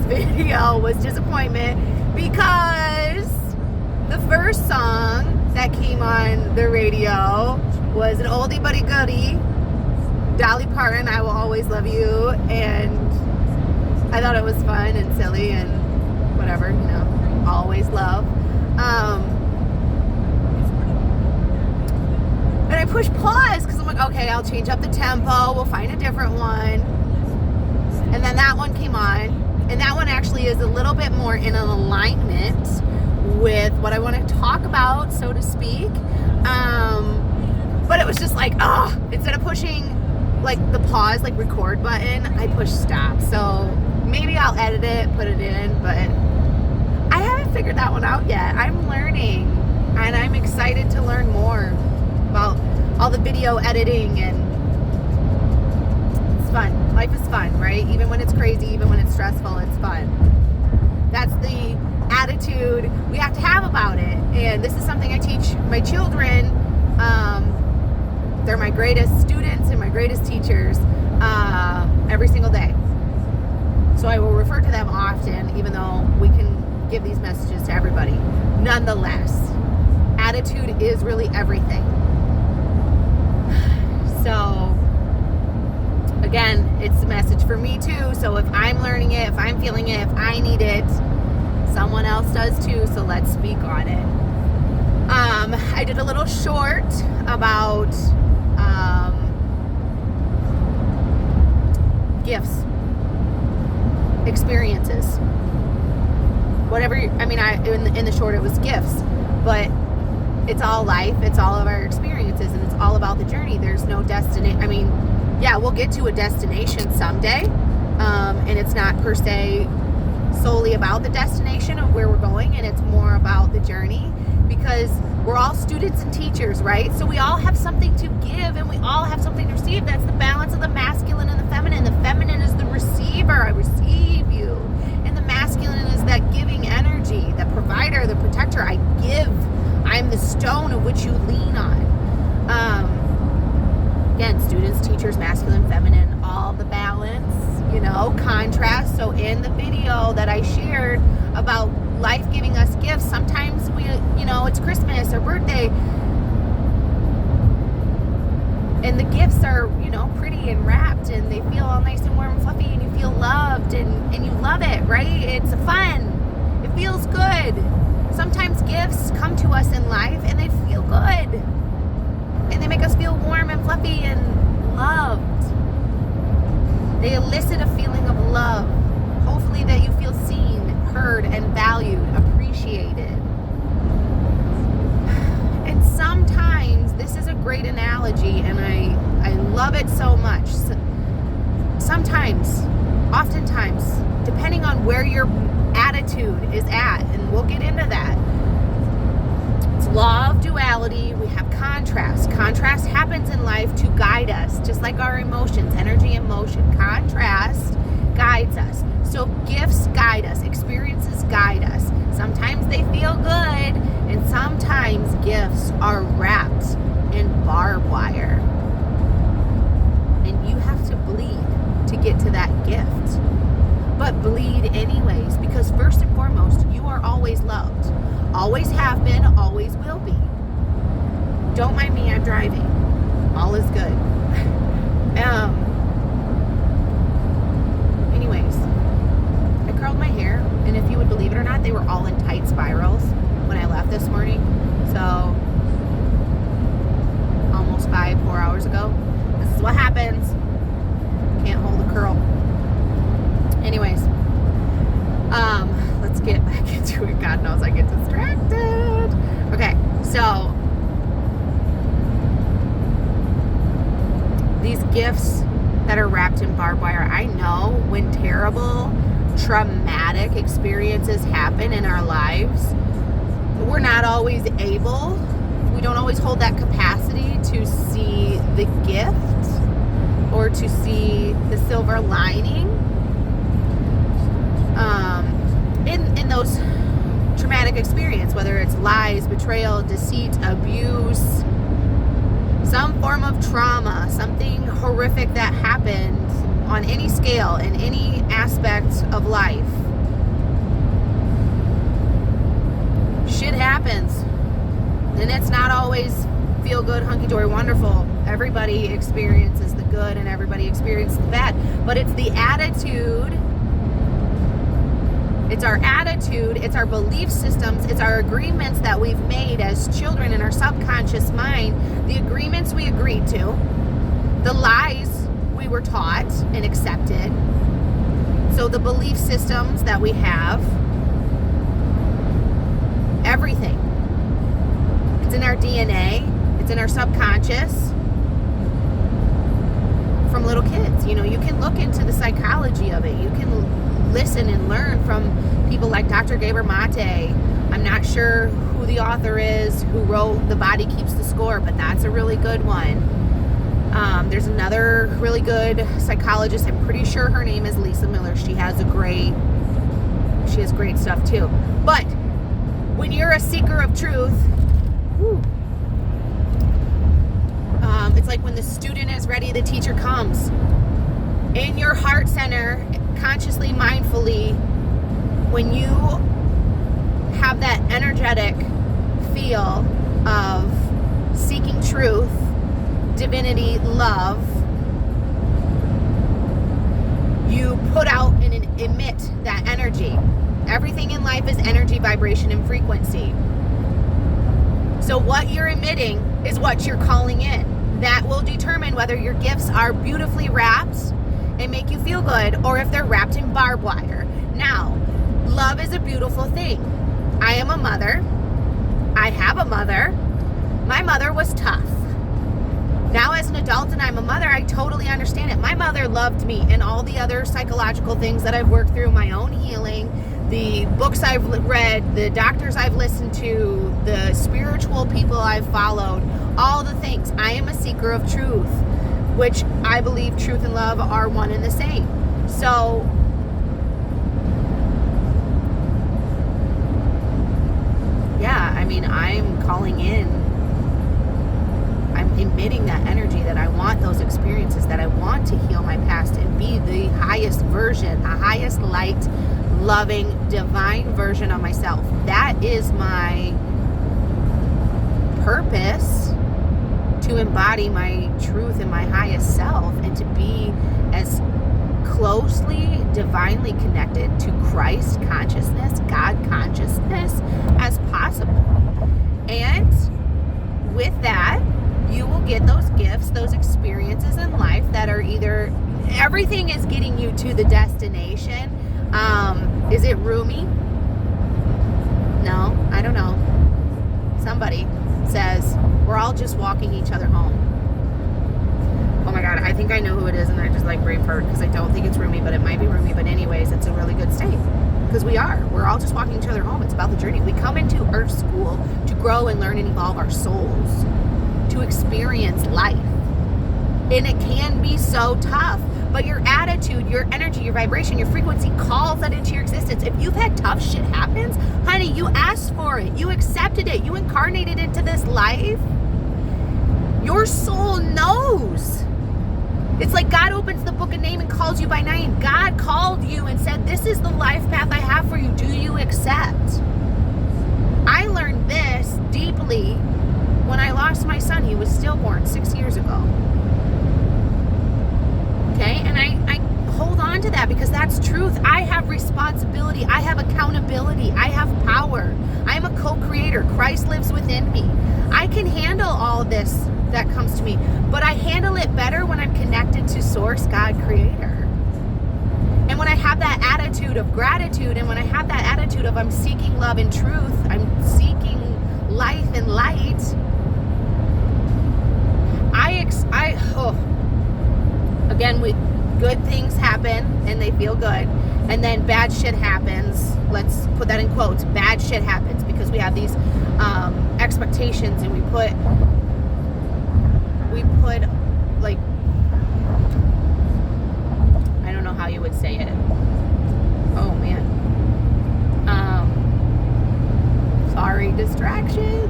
video was disappointment, because the first song that came on the radio was an oldie but a goodie, Dolly Parton, I Will Always Love You, and I thought it was fun and silly and whatever, always love. And I pushed pause because I'm like, okay, I'll change up the tempo, we'll find a different one. And then that one came on, and that one actually is a little bit more in an alignment with what I want to talk about, so to speak. But it was just like, instead of pushing like the pause, like record button, I pushed stop. So maybe I'll edit it, put it in, but I haven't figured that one out yet. I'm learning, and I'm excited to learn more about all the video editing, and it's fun. Life is fun, right? Even when it's crazy, even when it's stressful, it's fun. That's the attitude we have to have about it. And this is something I teach my children. They're my greatest students and my greatest teachers every single day. So I will refer to them often, even though we can give these messages to everybody. Nonetheless, attitude is really everything. So again, it's a message for me too. So if I'm learning it, if I'm feeling it, if I need it, someone else does too. So let's speak on it. I did a little short about gifts, experiences, whatever. In the short it was gifts, but it's all life. It's all of our experiences, and it's all about the journey. There's no destination. We'll get to a destination someday, and it's not per se solely about the destination of where we're going, and it's more about the journey, because we're all students and teachers, right? So we all have something to give, and we all have something to receive. That's the balance of the masculine and the feminine. The feminine is the receiver. I receive you. And the masculine is that giving energy, the provider, the protector. I give. I'm the stone of which you lean on. Again, students, teachers, masculine, feminine, all the balance, contrast. So in the video that I shared about life giving us gifts, sometimes it's Christmas or birthday, and the gifts are, pretty and wrapped, and they feel all nice and warm and fluffy, and you feel loved, and you love it, right? It's fun. It feels good. Sometimes gifts come to us in life, and they feel good, and they make us feel warm and fluffy and loved. They elicit a feeling of love. Hopefully that you feel seen, heard, and valued, appreciated. And sometimes, this is a great analogy, and I love it so much. Sometimes, oftentimes, depending on where your attitude is at, and we'll get into that. It's law of duality. We have contrast. Contrast happens in life to guide us, just like our emotions, energy and motion. Contrast guides us. So gifts guide us. Experiences guide us. Sometimes they feel good, and sometimes gifts are wrapped in barbed wire. And you have to bleed to get to that gift. But bleed anyways, because first and foremost, you are always loved. Always have been, always will be. Don't mind me, I'm driving. All is good. Anyways, I curled my hair, and if you would believe it or not, they were all in tight spirals when I left this morning. So, almost 4 hours ago. This is what happens. Can't hold a curl. Anyways, let's get back into it. God knows I get distracted. Okay, so these gifts that are wrapped in barbed wire, I know when terrible, traumatic experiences happen in our lives, we're not always able, we don't always hold that capacity to see the gift or to see the silver lining in those traumatic experiences, whether it's lies, betrayal, deceit, abuse, some form of trauma, something horrific that happened on any scale, in any aspect of life. good, hunky-dory, wonderful. Everybody experiences the good and everybody experiences the bad. But it's the attitude. It's our attitude. It's our belief systems. It's our agreements that we've made as children in our subconscious mind. The agreements we agreed to. The lies we were taught and accepted. So the belief systems that we have. Everything. It's in our DNA. It's in our subconscious. From little kids. You know, you can look into the psychology of it. You can listen and learn from people like Dr. Gabor Mate. I'm not sure who the author is who wrote The Body Keeps the Score, but that's a really good one. There's another really good psychologist. I'm pretty sure her name is Lisa Miller. She has great stuff too. But when you're a seeker of truth, it's like when the student is ready, the teacher comes. In your heart center, consciously, mindfully, when you have that energetic feel of seeking truth, divinity, love, you put out and emit that energy. Everything in life is energy, vibration, and frequency. So what you're emitting is what you're calling in. That will determine whether your gifts are beautifully wrapped and make you feel good, or if they're wrapped in barbed wire. Now, love is a beautiful thing. I am a mother. I have a mother. My mother was tough. Now as an adult and I'm a mother, I totally understand it. My mother loved me, and all the other psychological things that I've worked through, my own healing, the books I've read, the doctors I've listened to, the spiritual people I've followed, all the things. I am a seeker of truth, which I believe truth and love are one and the same. So, yeah, I mean, I'm calling in, I'm emitting that energy that I want those experiences, that I want to heal my past and be the highest version, the highest light, loving, divine version of myself. That is my purpose, to embody my truth and my highest self, and to be as closely, divinely connected to Christ consciousness, God consciousness as possible. And with that, you will get those gifts, those experiences in life that are either, everything is getting you to the destination. Is it Rumi? No, I don't know. Somebody says, we're all just walking each other home. Oh my God, I think I know who it is, and I just like brain fart because I don't think it's Rumi, but it might be Rumi. But anyways, it's a really good state, because we're all just walking each other home. It's about the journey. We come into Earth School to grow and learn and evolve our souls, to experience life. And it can be so tough, but your attitude, your energy, your vibration, your frequency calls that into your existence. If you've had tough shit happens, honey, you asked for it. You accepted it. You incarnated into this life. Your soul knows. It's like God opens the book of name and calls you by name. God called you and said, this is the life path I have for you. Do you accept? I learned this deeply when I lost my son. He was stillborn 6 years ago. Okay, and I hold on to that because that's truth. I have responsibility. I have accountability. I have power. I am a co-creator. Christ lives within me. I can handle all this that comes to me, but I handle it better when I'm connected to Source, God, Creator. And when I have that attitude of gratitude, and when I have that attitude of I'm seeking love and truth, I'm seeking life and light, again, good things happen and they feel good, and then bad shit happens. Let's put that in quotes. Bad shit happens because we have these expectations, and we put like, I don't know how you would say it. Oh man. Sorry, distractions.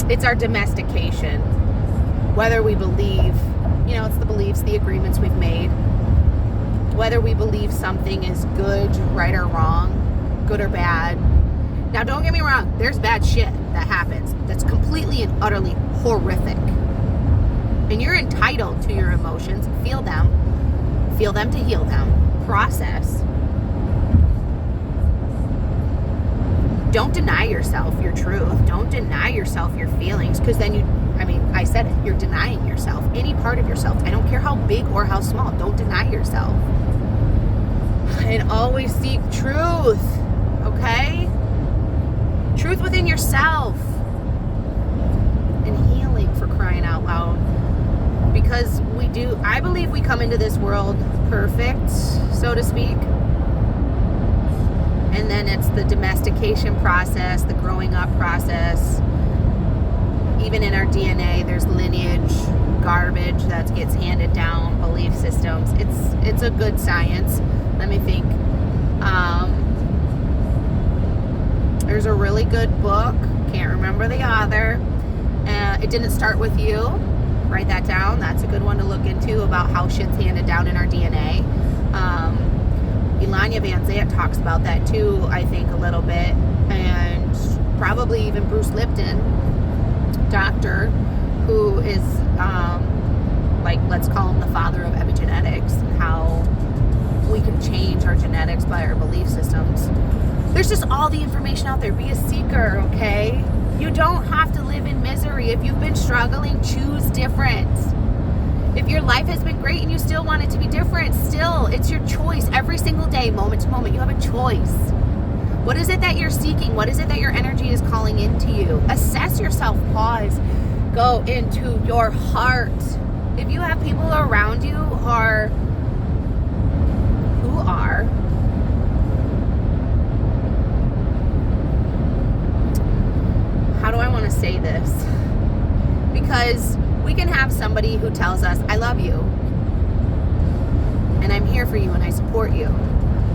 It's our domestication. Whether we believe, it's the beliefs, the agreements we've made. Whether we believe something is good, right or wrong, good or bad. Now, don't get me wrong. There's bad shit that happens that's completely and utterly horrific. And you're entitled to your emotions. Feel them to heal them. Process. Don't deny yourself your truth. Don't deny yourself your feelings, because then I said it, you're denying yourself. Any part of yourself. I don't care how big or how small. Don't deny yourself. And always seek truth. Okay? Truth within yourself. And healing, for crying out loud. Because I believe we come into this world perfect, so to speak. And then it's the domestication process, the growing up process. Even in our DNA, there's lineage, garbage that gets handed down, belief systems. It's a good science. Let me think. There's a really good book. Can't remember the author. It Didn't Start With You. Write that down. That's a good one to look into about how shit's handed down in our DNA. Elanya Van Zandt talks about that too, I think, a little bit. And probably even Bruce Lipton, doctor, who is, let's call him the father of epigenetics, and how we can change our genetics by our belief systems. There's just all the information out there. Be a seeker, okay? You don't have to live in misery. If you've been struggling, choose different. If your life has been great and you still want it to be different, still, it's your choice. Every single day, moment to moment, you have a choice. What is it that you're seeking? What is it that your energy is calling into you? Assess yourself. Pause. Go into your heart. If you have people around you who are how do I want to say this? Because we can have somebody who tells us, I love you, and I'm here for you, and I support you.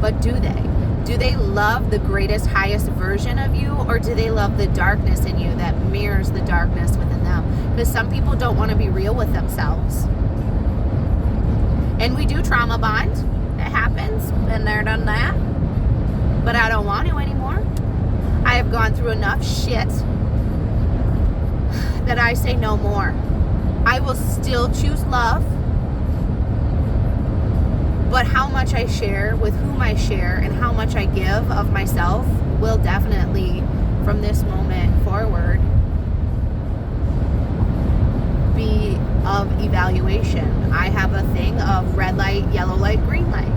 But do they? Do they love the greatest, highest version of you, or do they love the darkness in you that mirrors the darkness within them? Because some people don't want to be real with themselves. And we do trauma bond. It happens. Been there, done that. But I don't want to anymore. I have gone through enough shit that I say no more. I will still choose love, but how much I share, with whom I share, and how much I give of myself will definitely, from this moment forward, be of evaluation. I have a thing of red light, yellow light, green light.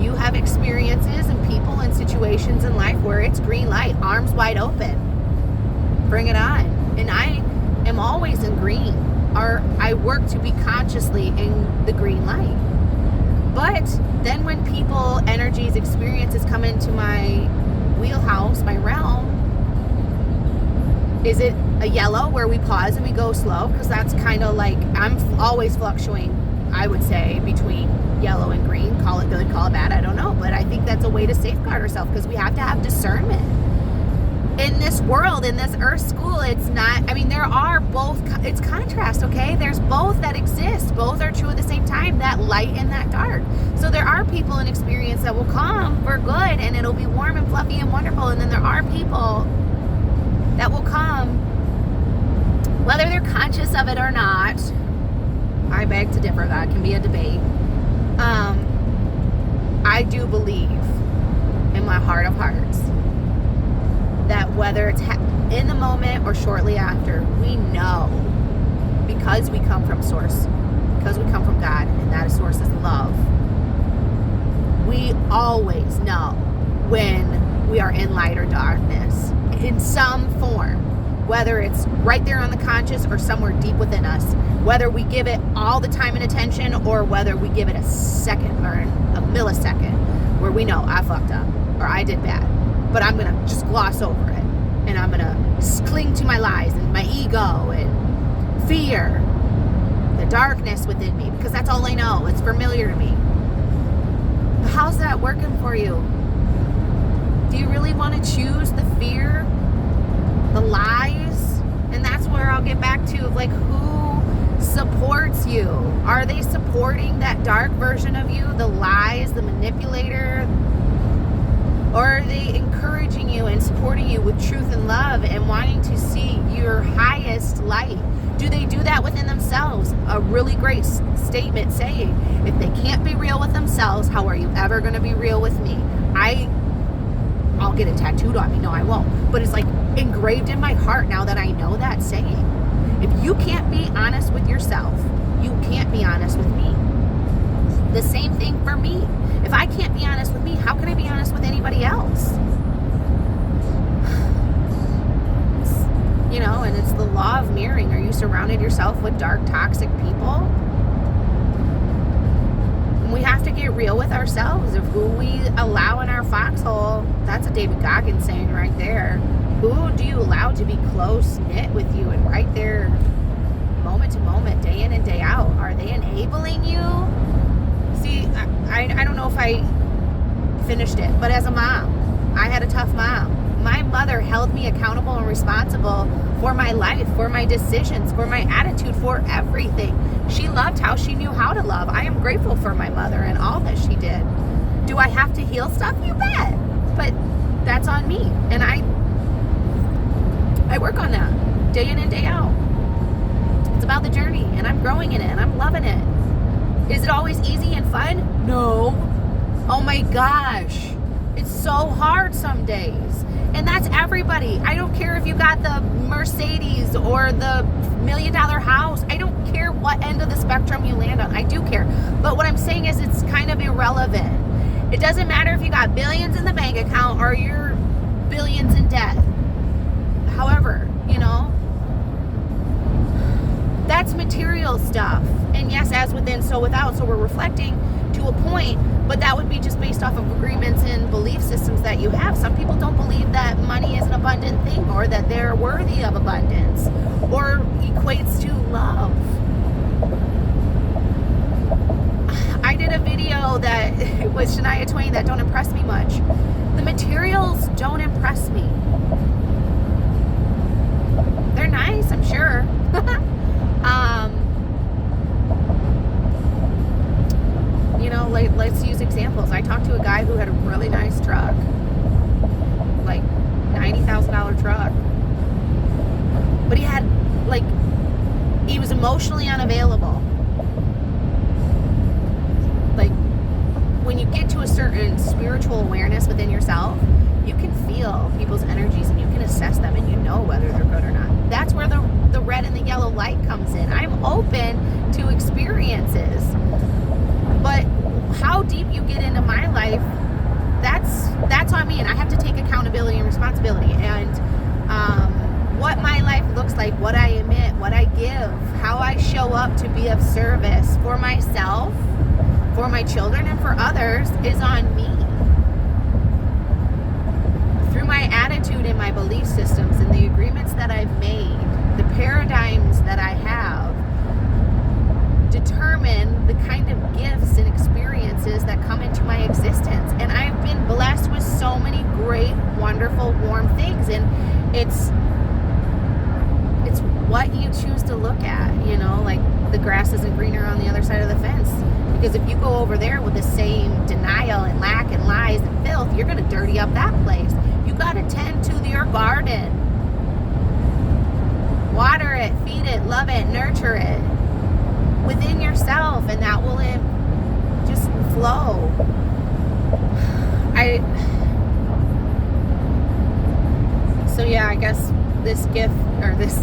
You have experiences and people and situations in life where it's green light, arms wide open. Bring it on. And I am always in green, or I work to be consciously in the green light. But then when people, energies, experiences come into my wheelhouse, my realm, is it a yellow where we pause and we go slow? Because that's kind of like, I'm always fluctuating, I would say, between yellow and green. Call it good, call it bad, I don't know. But I think that's a way to safeguard ourselves, because we have to have discernment. In this world, in this earth school, it's not, there are both, it's contrast, okay? There's both that exist. Both are true at the same time, that light and that dark. So there are people and experience that will come for good, and it'll be warm and fluffy and wonderful. And then there are people that will come, whether they're conscious of it or not. I beg to differ. That can be a debate. I do believe in my heart of hearts that whether it's in the moment or shortly after, we know, because we come from source, because we come from God, and that source is love. We always know when we are in light or darkness in some form, whether it's right there on the conscious or somewhere deep within us, whether we give it all the time and attention or whether we give it a second or a millisecond where we know I fucked up or I did bad. But I'm going to just gloss over it, and I'm going to cling to my lies and my ego and fear, the darkness within me, because that's all I know. It's familiar to me. But how's that working for you? Do you really want to choose the fear, the lies? And that's where I'll get back to, like, who supports you? Are they supporting that dark version of you, the lies, the manipulator? Or are they encouraging you and supporting you with truth and love and wanting to see your highest light? Do they do that within themselves? A really great statement saying, if they can't be real with themselves, how are you ever going to be real with me? I'll get it tattooed on me. No, I won't. But it's like engraved in my heart now that I know that saying. If you can't be honest with yourself, you can't be honest with me. The same thing for me. If I can't be honest with me, how can I be honest with anybody else? You know, and it's the law of mirroring. Are you surrounded yourself with dark, toxic people? We have to get real with ourselves of who we allow in our foxhole. That's a David Goggins saying right there. Who do you allow to be close knit with you and right there, moment to moment, day in and day out? Are they enabling you? See, I don't know if I finished it, but as a mom, I had a tough mom. My mother held me accountable and responsible for my life, for my decisions, for my attitude, for everything. She loved how she knew how to love. I am grateful for my mother and all that she did. Do I have to heal stuff? You bet. But that's on me. And I work on that day in and day out. It's about the journey, and I'm growing in it, and I'm loving it. Is it always easy and fun? No. Oh my gosh. It's so hard some days. And that's everybody. I don't care if you got the Mercedes or the $1 million house. I don't care what end of the spectrum you land on. I do care. But what I'm saying is it's kind of irrelevant. It doesn't matter if you got billions in the bank account or you're billions in debt. However, you know, that's material stuff. And yes, as within, so without. So we're reflecting to a point, but that would be just based off of agreements and belief systems that you have. Some people don't believe that money is an abundant thing or that they're worthy of abundance or equates to love. I did a video that with Shania Twain that don't impress me much. The materials don't impress me. They're nice, I'm sure. You know, let's use examples. I talked to a guy who had a really nice truck, like $90,000 truck, but he was emotionally unavailable. Like, when you get to a certain spiritual awareness within yourself, you can feel people's energies and you can assess them and you know whether they're good or not. That's where the red and the yellow light comes in. I'm open to experiences, but how deep you get into my life, that's on me, and I have to take accountability and responsibility. And what my life looks like, what I emit, what I give, how I show up to be of service for myself, for my children, and for others is on me. Through my attitude and my belief systems and the agreements that I've made, the paradigms that I have, determine the kind of gifts and experiences that come into my existence. And I've been blessed with so many great, wonderful, warm things. And it's what you choose to look at, you know, like the grass isn't greener on the other side of the fence. Because if you go over there with the same denial and lack and lies and filth, you're going to dirty up that place. You got to tend to your garden. Water it, feed it, love it, nurture it within yourself, and that will just flow. So yeah, I guess this gift, or this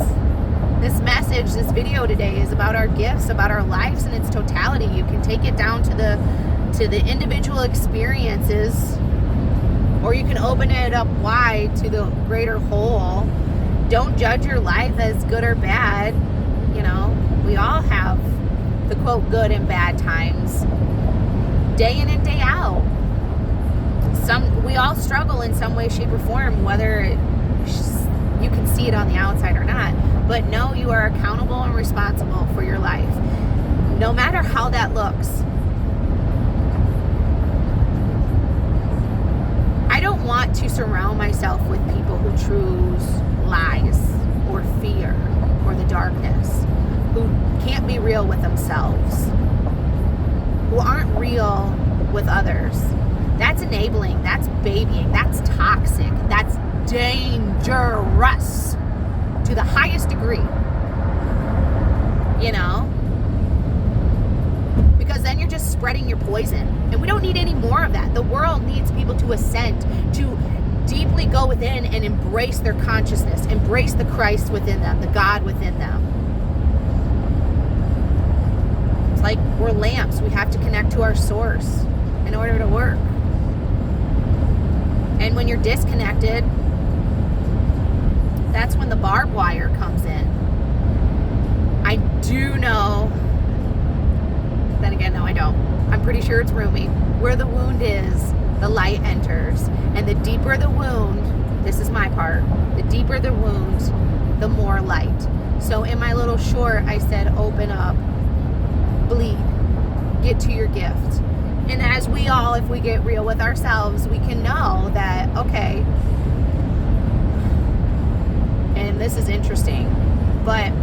message, this video today is about our gifts, about our lives in its totality. You can take it down to the individual experiences, or you can open it up wide to the greater whole. Don't judge your life as good or bad. You know, we all have the quote good and bad times, day in and day out. We all struggle in some way, shape, or form, whether you can see it on the outside or not. But know you are accountable and responsible for your life, no matter how that looks. I don't want to surround myself with people who choose lies or fear or the darkness, who can't be real with themselves, who aren't real with others. That's enabling. That's babying. That's toxic. That's dangerous to the highest degree. You know? Because then you're just spreading your poison. And we don't need any more of that. The world needs people to ascend, to deeply go within and embrace their consciousness, embrace the Christ within them, the God within them. It's like we're lamps. We have to connect to our source in order to work. And when you're disconnected, that's when the barbed wire comes in. I do know, then again, no, I don't. I'm pretty sure it's Rumi. Where the wound is, the light enters. And the deeper the wound, this is my part, the deeper the wound, the more light. So in my little short, I said, open up, bleed, get to your gift. And as we all, if we get real with ourselves, we can know that, okay, and this is interesting, but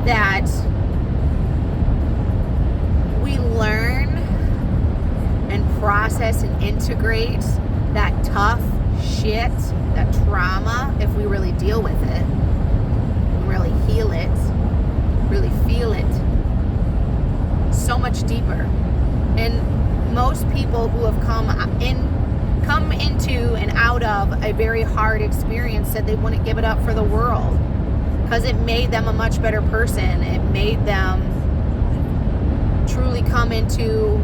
that we learn and process and integrate that tough shit, that trauma, if we really deal with it, really heal it, really feel it, so much deeper. And most people who have come into and out of a very hard experience said they wouldn't give it up for the world because it made them a much better person. It made them truly come into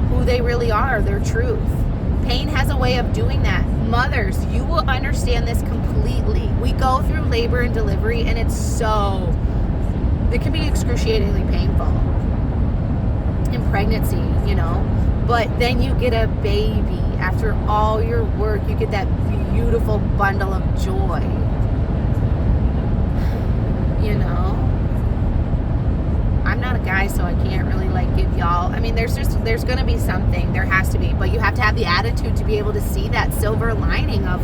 who they really are, their truth. Pain has a way of doing that. Mothers, you will understand this completely. We go through labor and delivery, and it can be excruciatingly painful. In pregnancy, you know, but then you get a baby. After all your work, you get that beautiful bundle of joy. You know, I'm not a guy, so I can't really give y'all. I mean, there's going to be something. There has to be, but you have to have the attitude to be able to see that silver lining of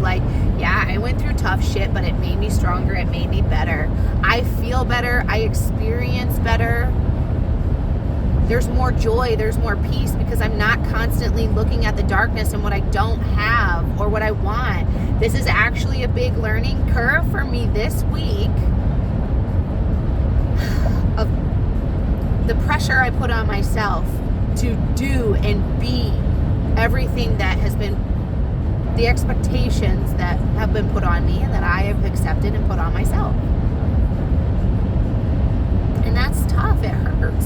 yeah, I went through tough shit, but it made me stronger. It made me better. I feel better. I experience better. There's more joy, there's more peace because I'm not constantly looking at the darkness and what I don't have or what I want. This is actually a big learning curve for me this week of the pressure I put on myself to do and be everything that has been the expectations that have been put on me and that I have accepted and put on myself. And that's tough, it hurts.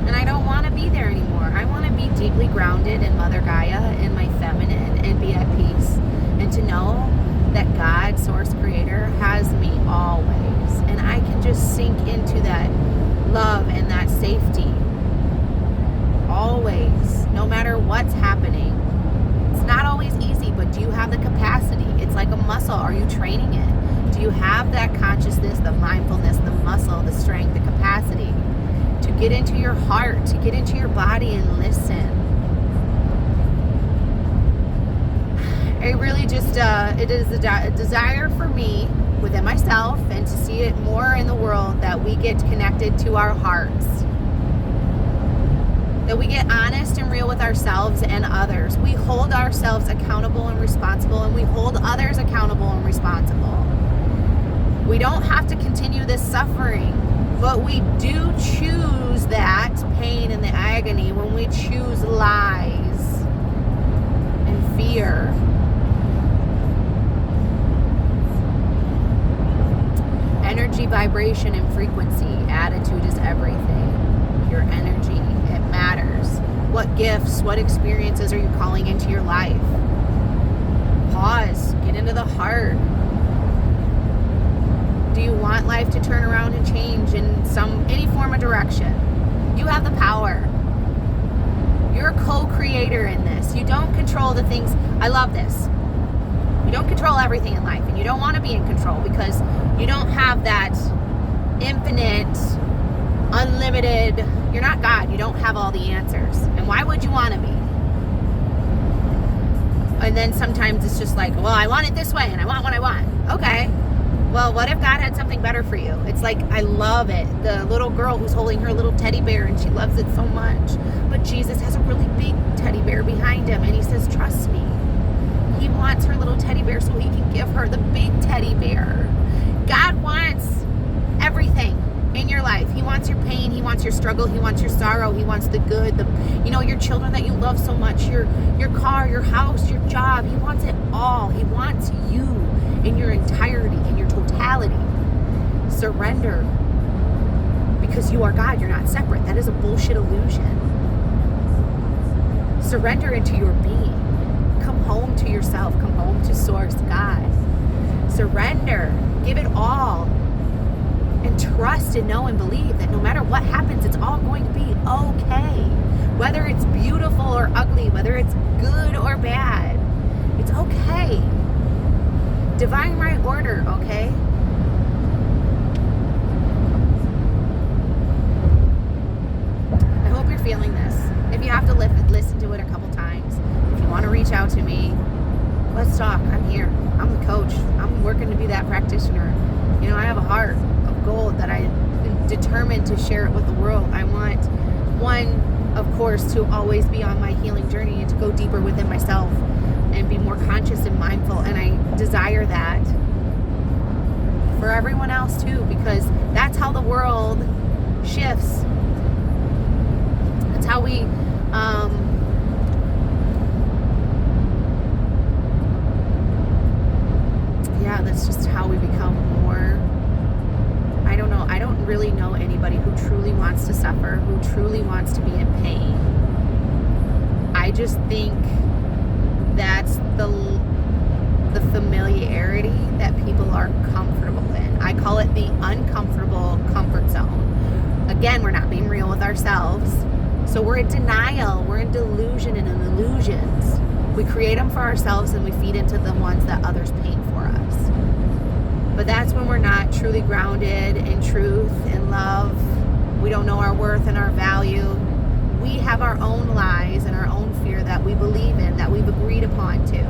And I don't want to be there anymore. I want to be deeply grounded in Mother Gaia, in my feminine, and be at peace. And to know that God, Source Creator, has me always. And I can just sink into that love and that safety. Always. No matter what's happening. It's not always easy, but do you have the capacity? It's like a muscle. Are you training it? Do you have that consciousness, the mindfulness, the muscle, the strength, the capacity to get into your heart, to get into your body and listen? It really just, it is a desire for me within myself and to see it more in the world that we get connected to our hearts. That we get honest and real with ourselves and others. We hold ourselves accountable and responsible, and we hold others accountable and responsible. We don't have to continue this suffering, but we do choose that pain and the agony when we choose lies and fear. Energy, vibration, and frequency. Attitude is everything. Your energy, it matters. What gifts, what experiences are you calling into your life? Pause. Get into the heart. Do you want life to turn around and change in any form of direction? You have the power. You're a co-creator in this. You don't control the things. I love this. You don't control everything in life, and you don't want to be in control because you don't have that infinite, unlimited. You're not God. You don't have all the answers. And why would you want to be? And then sometimes it's just well, I want it this way and I want what I want. Okay. Well, what if God had something better for you? It's like, I love it. The little girl who's holding her little teddy bear and she loves it so much. But Jesus has a really big teddy bear behind him and he says, trust me. He wants her little teddy bear so he can give her the big teddy bear. God wants everything in your life. He wants your pain. He wants your struggle. He wants your sorrow. He wants the good, your children that you love so much, your car, your house, your job. He wants it all. He wants you in your entirety, in your totality. Surrender. Because you are God. You're not separate. That is a bullshit illusion. Surrender into your being. Come home to yourself. Come home to Source, God. Surrender. Give it all. And trust and know and believe that no matter what happens, it's all going to be okay. Whether it's beautiful or ugly, whether it's good or bad, it's okay. Divine right order, okay? I hope you're feeling this. If you have to listen to it a couple times, if you want to reach out to me, let's talk. I'm here. I'm the coach. I'm working to be that practitioner. I have a heart of gold that I'm determined to share it with the world. I want, one, of course, to always be on my healing journey and to go deeper within myself and be more conscious and mindful. And I desire that for everyone else too, because that's how the world shifts. That's how we that's just how we become more, I don't know, I don't really know anybody who truly wants to suffer, who truly wants to be in pain. I just think that's the familiarity that people are comfortable in. I call it the uncomfortable comfort zone. Again, we're not being real with ourselves. So we're in denial, we're in delusion and in illusions. We create them for ourselves and we feed into the ones that others paint for us. But that's when we're not truly grounded in truth and love. We don't know our worth and our value. We have our own lies and our own fear that we believe in, that we've agreed upon to.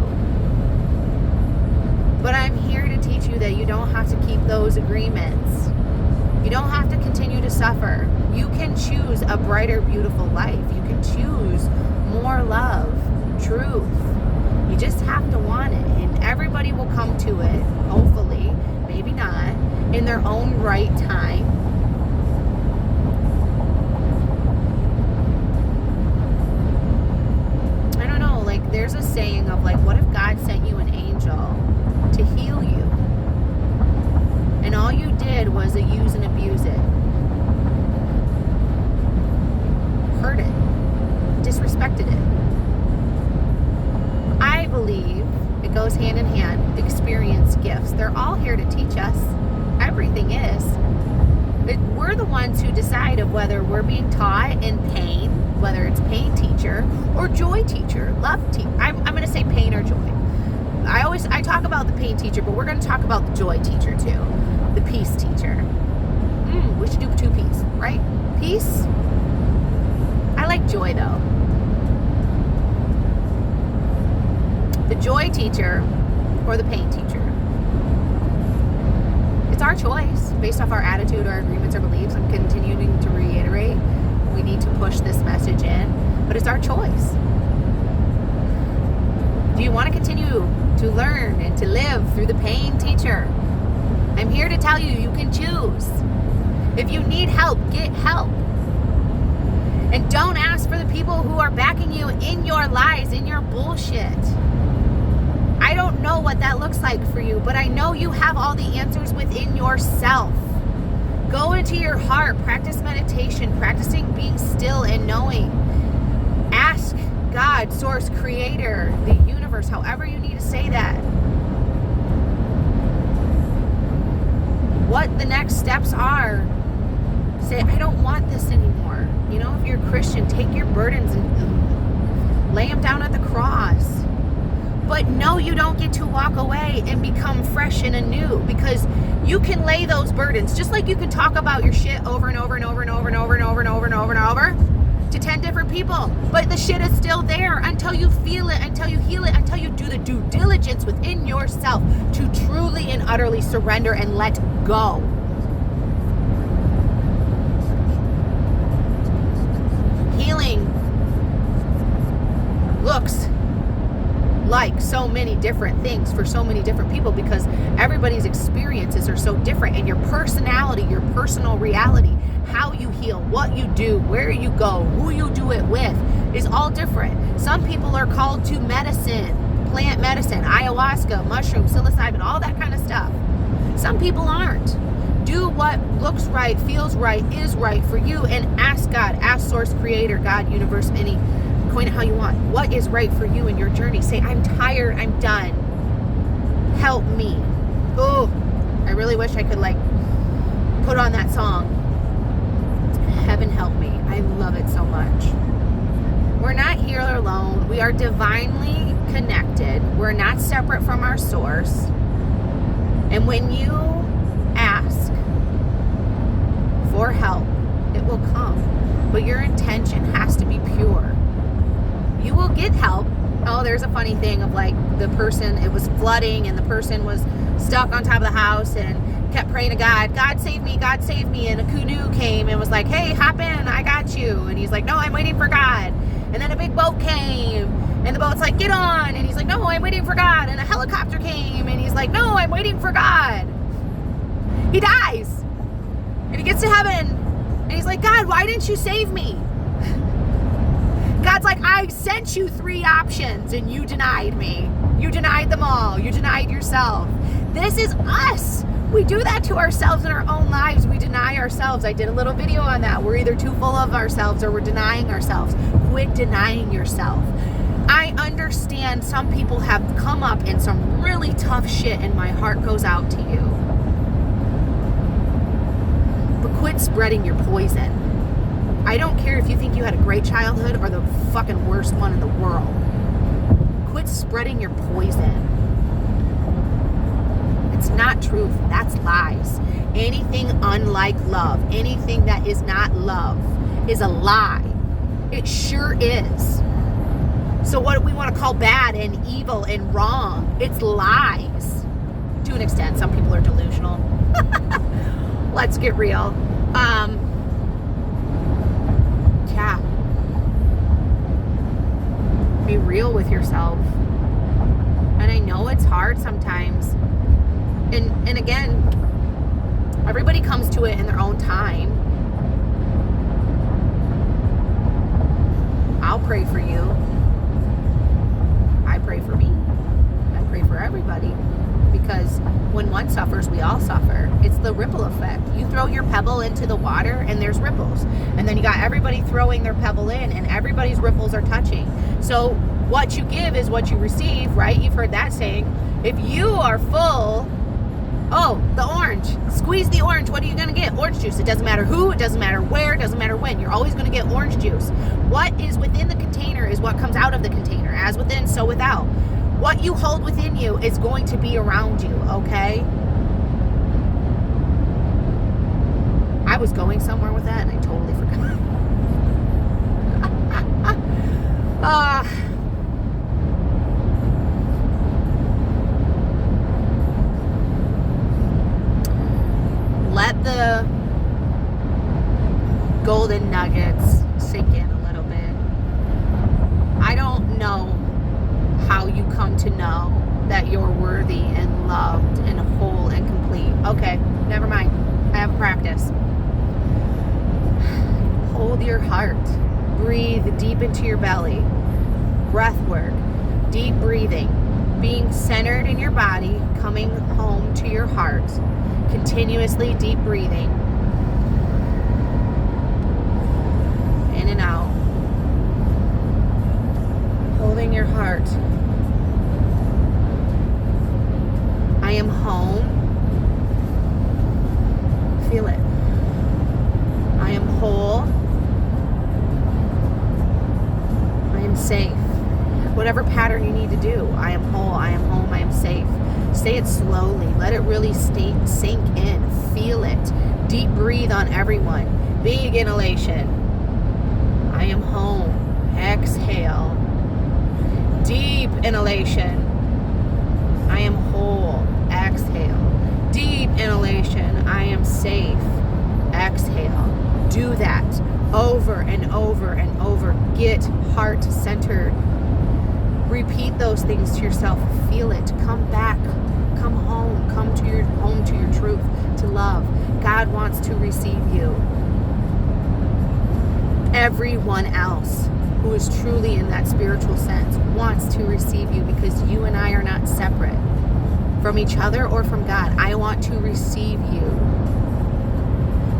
But I'm here to teach you that you don't have to keep those agreements. You don't have to continue to suffer. You can choose a brighter, beautiful life. You can choose more love, truth. You just have to want it. And everybody will come to it, hopefully, maybe not, in their own right time. I don't know, like there's a saying of like, what if God sent you an angel to heal you? And all you did was use and abuse it. Hurt it. Disrespected it. I believe it goes hand in hand. Experience, gifts. They're all here to teach us. Everything is. We're the ones who decide of whether we're being taught in pain, whether it's pain teacher or joy teacher, love teacher. I'm going to say pain or joy. I talk about the pain teacher, but we're going to talk about the joy teacher too. The peace teacher. We should do 2 P's, right? Peace. I like joy though. The joy teacher or the pain teacher. It's our choice based off our attitude, our agreements, our beliefs. I'm continuing to reiterate. We need to push this message in, but it's our choice. Do you want to continue to learn and to live through the pain teacher? I'm here to tell you, you can choose. If you need help, get help. And don't ask for the people who are backing you in your lies, in your bullshit. I don't know what that looks like for you, but I know you have all the answers within yourself. Go into your heart, practice meditation, practicing being still and knowing. Ask God, Source, Creator, the universe, however you need to say that, what the next steps are. Say, I don't want this anymore. If you're a Christian, take your burdens and lay them down at the cross. But no, you don't get to walk away and become fresh and anew, because you can lay those burdens, just like you can talk about your shit over and over and over and over and over and over and over and over and over. to 10 different people, but the shit is still there until you feel it, until you heal it, until you do the due diligence within yourself to truly and utterly surrender and let go. Healing looks like so many different things for so many different people because everybody's experiences are so different, and your personality, your personal reality, how you heal, what you do, where you go, who you do it with is all different. Some people are called to medicine, plant medicine, ayahuasca, mushrooms, psilocybin, all that kind of stuff. Some people aren't. Do what looks right, feels right, is right for you, and ask God, ask Source, Creator, God, Universe, any, coin it how you want. What is right for you in your journey? Say, I'm tired, I'm done. Help me. Oh, I really wish I could put on that song. Heaven help me. I love it so much. We're not here alone. We are divinely connected. We're not separate from our source. And when you ask for help, it will come. But your intention has to be pure. You will get help. Oh, there's a funny thing of the person, it was flooding and the person was stuck on top of the house and kept praying to God, God save me, God save me. And a canoe came and was like, hey, hop in, I got you. And he's like, no, I'm waiting for God. And then a big boat came and the boat's like, get on. And he's like, no, I'm waiting for God. And a helicopter came and he's like, no, I'm waiting for God. He dies. And he gets to heaven and he's like, God, why didn't you save me? God's like, I sent you 3 options and you denied me. You denied them all. You denied yourself. This is us. We do that to ourselves in our own lives. We deny ourselves. I did a little video on that. We're either too full of ourselves or we're denying ourselves. Quit denying yourself. I understand some people have come up in some really tough shit and my heart goes out to you. But quit spreading your poison. I don't care if you think you had a great childhood or the fucking worst one in the world. Quit spreading your poison. It's not truth. That's lies. Anything unlike love, anything that is not love, is a lie. It sure is. So what do we want to call bad and evil and wrong? It's lies. To an extent, some people are delusional. Let's get real. Yeah. Be real with yourself. And I know it's hard sometimes. And again, everybody comes to it in their own time. I'll pray for you. I pray for me. I pray for everybody. Because when one suffers, we all suffer. It's the ripple effect. You throw your pebble into the water and there's ripples. And then you got everybody throwing their pebble in and everybody's ripples are touching. So what you give is what you receive, right? You've heard that saying. If you are full, oh, the orange. Squeeze the orange. What are you going to get? Orange juice. It doesn't matter who. It doesn't matter where. It doesn't matter when. You're always going to get orange juice. What is within the container is what comes out of the container. As within, so without. What you hold within you is going to be around you, okay? I was going somewhere with that and I totally forgot. Let the golden nuggets sink in a little bit. I don't know how you come to know that you're worthy and loved and whole and complete. Okay, never mind. I have practice. Hold your heart. Breathe deep into your belly. Breath work. Deep breathing. Being centered in your body. Coming home to your heart. Continuously deep breathing. In and out. Holding your heart. I am home. Feel it. I am whole. I am safe. Whatever pattern you need to do. I am whole. I am home. I am safe. Say it slowly. Let it really sink in. Feel it. Deep breathe on everyone. Big inhalation. I am home. Exhale. Deep inhalation. I am whole. Exhale. Deep inhalation. I am safe. Exhale. Do that over and over and over. Get heart centered. Repeat those things to yourself. Feel it. Come back. Come home. Come to your home, to your truth, to love. God wants to receive you. Everyone else who is truly in that spiritual sense wants to receive you, because you and I are not separate from each other or from God. I want to receive you.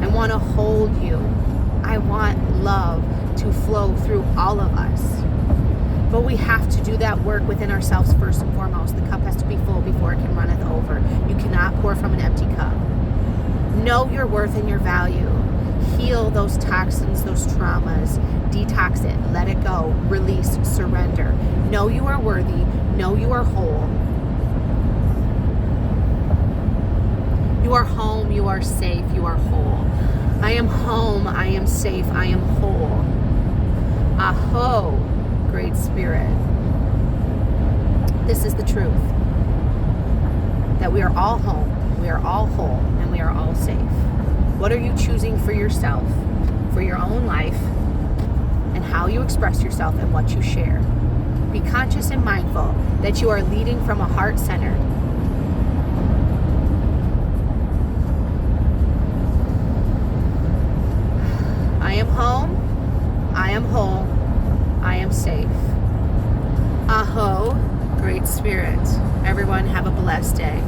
I want to hold you. I want love to flow through all of us. But we have to do that work within ourselves first and foremost. The cup has to be full before it can runneth over. You cannot pour from an empty cup. Know your worth and your value. Heal those toxins, those traumas. Detox it. Let it go. Release. Surrender. Know you are worthy. Know you are whole. You are home. You are safe. You are whole. I am home. I am safe. I am whole. Aho, Great Spirit. This is the truth. That we are all home. We are all whole. And we are all safe. What are you choosing for yourself, for your own life, and how you express yourself and what you share? Be conscious and mindful that you are leading from a heart centered. I am home. I am whole. I am safe. Aho, Great Spirit. Everyone have a blessed day.